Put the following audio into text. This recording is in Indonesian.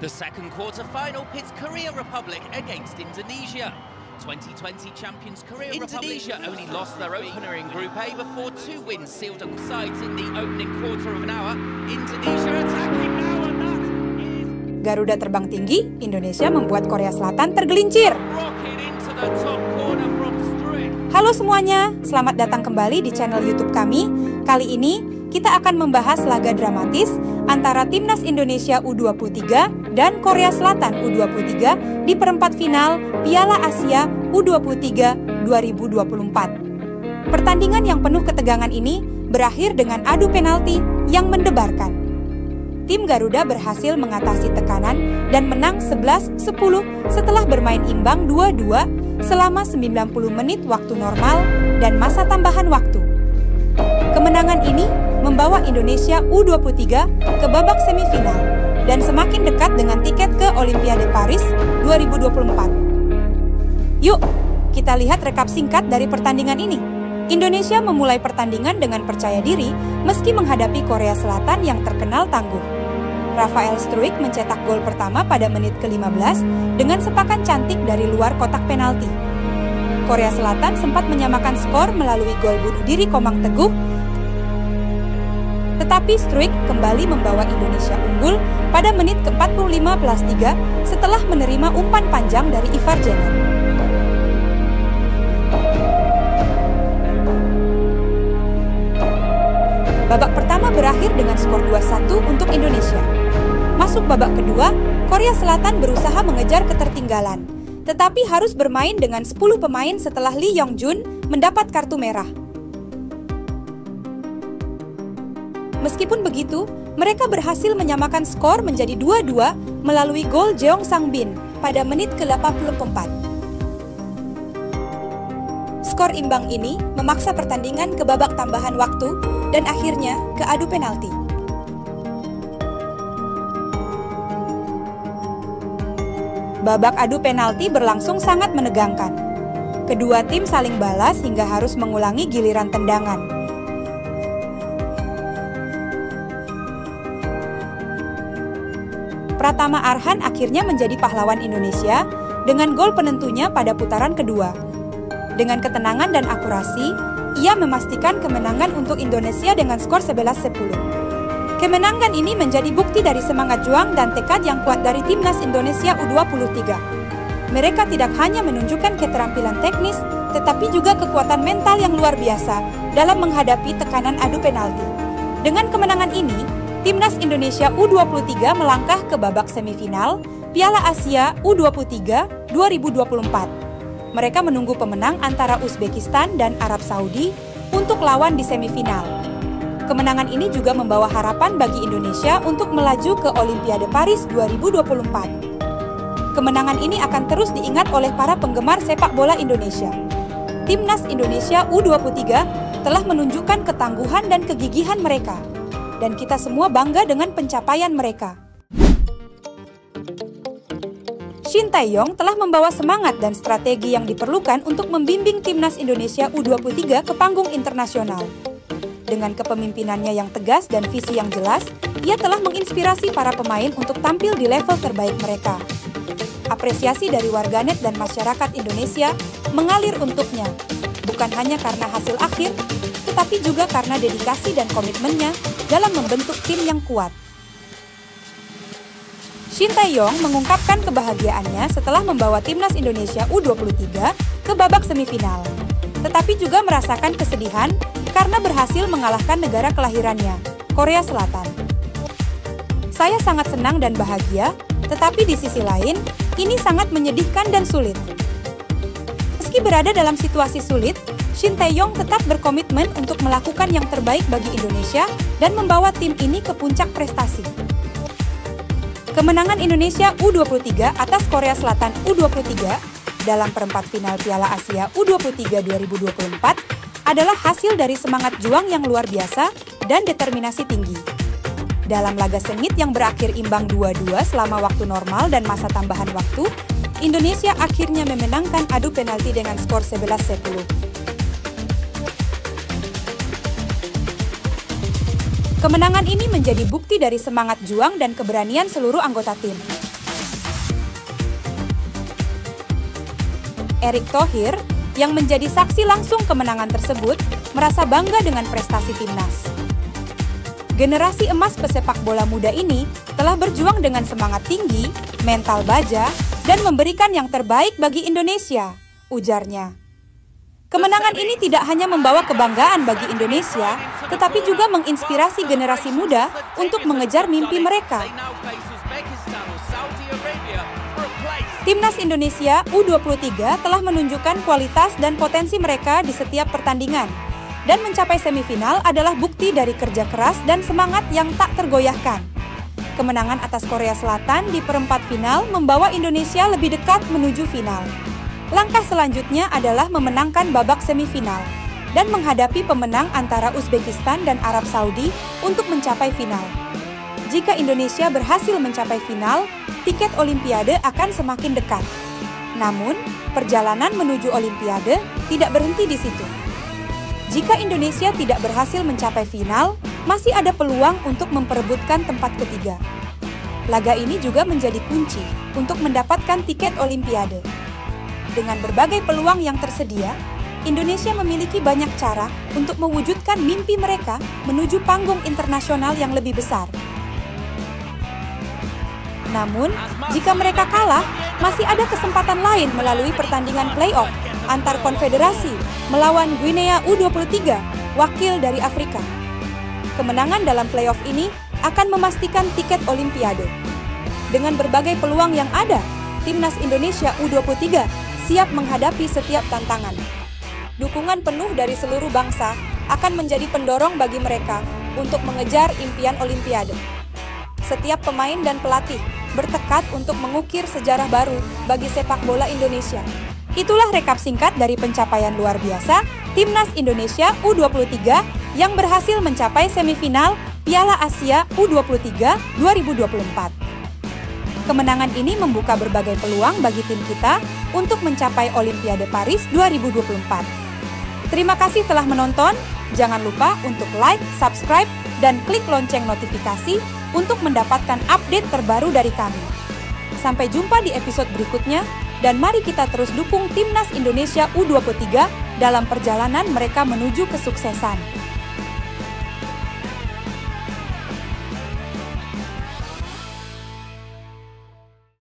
The second quarter-final pits Korea Republic against Indonesia. 2020 champions Korea Indonesia only lost their opener in Group A before 2 wins sealed up sides in the opening quarter of an hour. Indonesia attacking now and that is... Garuda terbang tinggi, Indonesia membuat Korea Selatan tergelincir. Rocket into the top corner from Strick. Halo semuanya, selamat datang kembali di channel YouTube kami. Kali ini kita akan membahas laga dramatis antara Timnas Indonesia U23 dan Korea Selatan U23 di perempat final Piala Asia U23 2024. Pertandingan yang penuh ketegangan ini berakhir dengan adu penalti yang mendebarkan. Tim Garuda berhasil mengatasi tekanan dan menang 11-10 setelah bermain imbang 2-2 selama 90 menit waktu normal dan masa tambahan waktu. Kemenangan ini membawa Indonesia U23 ke babak semifinal dan semakin dekat dengan tiket ke Olimpiade Paris 2024. Yuk, kita lihat rekap singkat dari pertandingan ini. Indonesia memulai pertandingan dengan percaya diri meski menghadapi Korea Selatan yang terkenal tangguh. Rafael Struijk mencetak gol pertama pada menit ke-15 dengan sepakan cantik dari luar kotak penalti. Korea Selatan sempat menyamakan skor melalui gol bunuh diri Komang Teguh, tetapi Struijk kembali membawa Indonesia unggul pada menit ke-45+3 setelah menerima umpan panjang dari Ivar Jenner. Babak pertama berakhir dengan skor 2-1 untuk Indonesia. Masuk babak kedua, Korea Selatan berusaha mengejar ketertinggalan, tetapi harus bermain dengan 10 pemain setelah Lee Yong-jun mendapat kartu merah. Meskipun begitu, mereka berhasil menyamakan skor menjadi 2-2 melalui gol Jeong Sang-bin pada menit ke-84. Skor imbang ini memaksa pertandingan ke babak tambahan waktu dan akhirnya ke adu penalti. Babak adu penalti berlangsung sangat menegangkan. Kedua tim saling balas hingga harus mengulangi giliran tendangan. Pratama Arhan akhirnya menjadi pahlawan Indonesia dengan gol penentunya pada putaran kedua. Dengan ketenangan dan akurasi, ia memastikan kemenangan untuk Indonesia dengan skor 11-10. Kemenangan ini menjadi bukti dari semangat juang dan tekad yang kuat dari Timnas Indonesia U23. Mereka tidak hanya menunjukkan keterampilan teknis, tetapi juga kekuatan mental yang luar biasa dalam menghadapi tekanan adu penalti. Dengan kemenangan ini, Timnas Indonesia U23 melangkah ke babak semifinal Piala Asia U23 2024. Mereka menunggu pemenang antara Uzbekistan dan Arab Saudi untuk lawan di semifinal. Kemenangan ini juga membawa harapan bagi Indonesia untuk melaju ke Olimpiade Paris 2024. Kemenangan ini akan terus diingat oleh para penggemar sepak bola Indonesia. Timnas Indonesia U23 telah menunjukkan ketangguhan dan kegigihan mereka, dan kita semua bangga dengan pencapaian mereka. Shin Tae-yong telah membawa semangat dan strategi yang diperlukan untuk membimbing Timnas Indonesia U23 ke panggung internasional. Dengan kepemimpinannya yang tegas dan visi yang jelas, ia telah menginspirasi para pemain untuk tampil di level terbaik mereka. Apresiasi dari warganet dan masyarakat Indonesia mengalir untuknya, bukan hanya karena hasil akhir, tetapi juga karena dedikasi dan komitmennya dalam membentuk tim yang kuat. Shin Tae-yong mengungkapkan kebahagiaannya setelah membawa Timnas Indonesia U23 ke babak semifinal, tetapi juga merasakan kesedihan karena berhasil mengalahkan negara kelahirannya, Korea Selatan. Saya sangat senang dan bahagia, tetapi di sisi lain, ini sangat menyedihkan dan sulit. Meski berada dalam situasi sulit, Shin Tae-yong tetap berkomitmen untuk melakukan yang terbaik bagi Indonesia dan membawa tim ini ke puncak prestasi. Kemenangan Indonesia U23 atas Korea Selatan U23 dalam perempat final Piala Asia U23 2024 adalah hasil dari semangat juang yang luar biasa dan determinasi tinggi. Dalam laga sengit yang berakhir imbang 2-2 selama waktu normal dan masa tambahan waktu, Indonesia akhirnya memenangkan adu penalti dengan skor 11-10. Kemenangan ini menjadi bukti dari semangat juang dan keberanian seluruh anggota tim. Erick Thohir, yang menjadi saksi langsung kemenangan tersebut, merasa bangga dengan prestasi timnas. Generasi emas pesepak bola muda ini telah berjuang dengan semangat tinggi, mental baja, dan memberikan yang terbaik bagi Indonesia, ujarnya. Kemenangan ini tidak hanya membawa kebanggaan bagi Indonesia, tetapi juga menginspirasi generasi muda untuk mengejar mimpi mereka. Timnas Indonesia U23 telah menunjukkan kualitas dan potensi mereka di setiap pertandingan, dan mencapai semifinal adalah bukti dari kerja keras dan semangat yang tak tergoyahkan. Kemenangan atas Korea Selatan di perempat final membawa Indonesia lebih dekat menuju final. Langkah selanjutnya adalah memenangkan babak semifinal dan menghadapi pemenang antara Uzbekistan dan Arab Saudi untuk mencapai final. Jika Indonesia berhasil mencapai final, tiket Olimpiade akan semakin dekat. Namun, perjalanan menuju Olimpiade tidak berhenti di situ. Jika Indonesia tidak berhasil mencapai final, masih ada peluang untuk memperebutkan tempat ketiga. Laga ini juga menjadi kunci untuk mendapatkan tiket Olimpiade. Dengan berbagai peluang yang tersedia, Indonesia memiliki banyak cara untuk mewujudkan mimpi mereka menuju panggung internasional yang lebih besar. Namun, jika mereka kalah, masih ada kesempatan lain melalui pertandingan play-off antar konfederasi melawan Guinea U23, wakil dari Afrika. Kemenangan dalam play-off ini akan memastikan tiket Olimpiade. Dengan berbagai peluang yang ada, Timnas Indonesia U23 siap menghadapi setiap tantangan. Dukungan penuh dari seluruh bangsa akan menjadi pendorong bagi mereka untuk mengejar impian Olimpiade. Setiap pemain dan pelatih bertekad untuk mengukir sejarah baru bagi sepak bola Indonesia. Itulah rekap singkat dari pencapaian luar biasa Timnas Indonesia U23 yang berhasil mencapai semifinal Piala Asia U23 2024. Kemenangan ini membuka berbagai peluang bagi tim kita untuk mencapai Olimpiade Paris 2024. Terima kasih telah menonton. Jangan lupa untuk like, subscribe, dan klik lonceng notifikasi untuk mendapatkan update terbaru dari kami. Sampai jumpa di episode berikutnya, dan mari kita terus dukung Timnas Indonesia U23 dalam perjalanan mereka menuju kesuksesan.